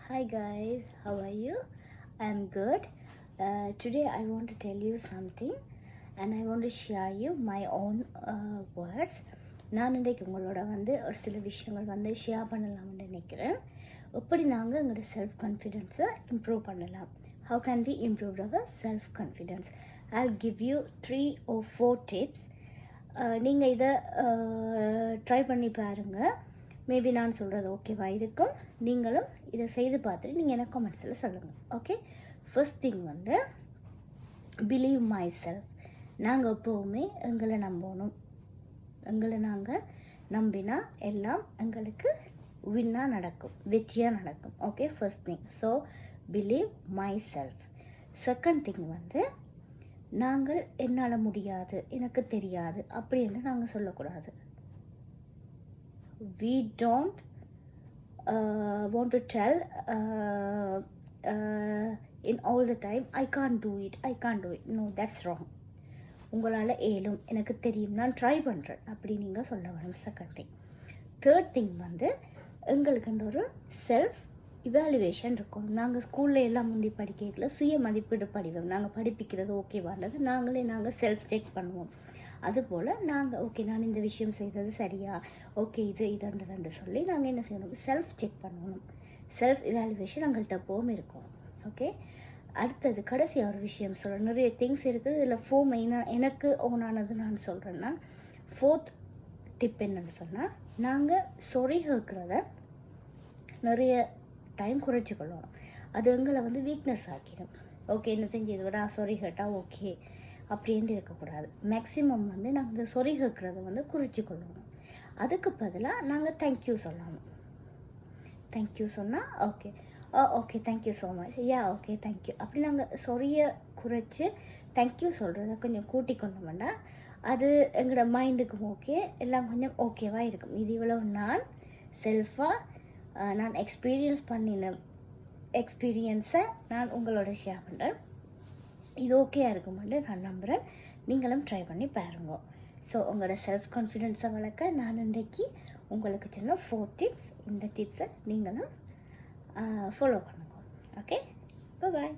Hi guys, how are you? I'm good. Today I want to tell you something and I want to share you my own words. நான் இன்றைக்கு உங்களோட ஒரு சில விஷயங்கள் share பண்ணலாம்னு நினைக்கிறேன். எப்படி நாங்கள் எங்களோட செல்ஃப் கான்ஃபிடென்ஸை இம்ப்ரூவ் பண்ணலாம். How can we improve our self confidence? I'll give you 3 or 4 tips. நீங்கள் இதை ட்ரை பண்ணி பாருங்கள். மேபி நான் சொல்கிறது ஓகேவா இருக்கும். நீங்களும் இதை செய்து பார்த்துட்டு நீங்கள் எனக்கு கமெண்ட்ஸில் சொல்லுங்கள். Okay, first thing believe my self. நாங்கள் எப்போவுமே எங்களை நம்பணும். எங்களை நாங்கள் நம்பினா எல்லாம் எங்களுக்கு வின்னாக நடக்கும், வெற்றியாக நடக்கும். Okay, first thing. So believe my self. Second thing நாங்கள் என்னால் முடியாது, எனக்கு தெரியாது அப்படின்னு நாங்கள் சொல்லக்கூடாது. We don't want to tell in all the time, I can't do it. No, that's wrong. உங்களால் ஏலும், எனக்கு தெரியும், நான் ட்ரை பண்ணுறேன் அப்படி நீங்கள் சொல்ல வேணும். Second thing. தேர்ட் திங் எங்களுக்கு ஒரு செல்ஃப் இவாலுவேஷன் இருக்கும். நாங்கள் ஸ்கூலில் எல்லாம் முந்தி படிக்கல சுய மதிப்பீடு படிவோம். நாங்கள் படிப்பிக்கிறது ஓகேவானது நாங்கள் செல்ஃப் செக் பண்ணுவோம். அதுபோல் நாங்கள் ஓகே, நான் இந்த விஷயம் செய்தது சரியா, ஓகே இதன்றதுன்னு சொல்லி நாங்கள் என்ன செய்யணும், செல்ஃப் செக் பண்ணணும். செல்ஃப் இவாலுவேஷன் எங்கள்கிட்ட எப்போவும் இருக்கும். ஓகே, அடுத்தது கடைசியாக ஒரு விஷயம் சொல்கிறேன். நிறைய திங்ஸ் இருக்குது, இதில் 4 மெயினாக எனக்கு ஓனானது நான் சொல்கிறேன்னா, ஃபோர்த் டிப் என்னன்னு சொன்னால், நாங்கள் சொறி கேட்குறத நிறைய டைம் குறைச்சிக்கொள்ளணும். அது எங்களை வீக்னஸ் ஆக்கிடும். ஓகே, என்ன செஞ்சு இதை விட சொறி கேட்டால் ஓகே அப்படின்ட்டு இருக்கக்கூடாது. மேக்ஸிமம் நாங்கள் இந்த சொறி கேட்குறத குறித்து கொள்ளணும். அதுக்கு பதிலாக நாங்கள் தேங்க்யூ சொல்லணும். தேங்க்யூ சொன்னால் okay okay thank you so much, okay thank you அப்படி நாங்கள் சொறியை குறைச்சி தேங்க்யூ சொல்கிறத கொஞ்சம் கூட்டி கொண்டோம்னா அது எங்களோட மைண்டுக்கும் ஓகே, எல்லாம் கொஞ்சம் ஓகேவாக இருக்கும். இது இவ்வளவு நான் செல்ஃபாக நான் எக்ஸ்பீரியன்ஸ் பண்ணின எக்ஸ்பீரியன்ஸை நான் உங்களோட ஷேர் பண்ணுறேன். இது ஓகேயாக இருக்குமான்னு நான் நம்புகிறேன். நீங்களும் ட்ரை பண்ணி பாருங்க. ஸோ உங்களோட செல்ஃப் கான்ஃபிடென்ஸை வளர்க்க நான் இன்றைக்கி உங்களுக்கு சொன்ன 4 டிப்ஸ். இந்த டிப்ஸை நீங்களும் ஃபாலோ பண்ணுங்க. ஓகே, பாய்.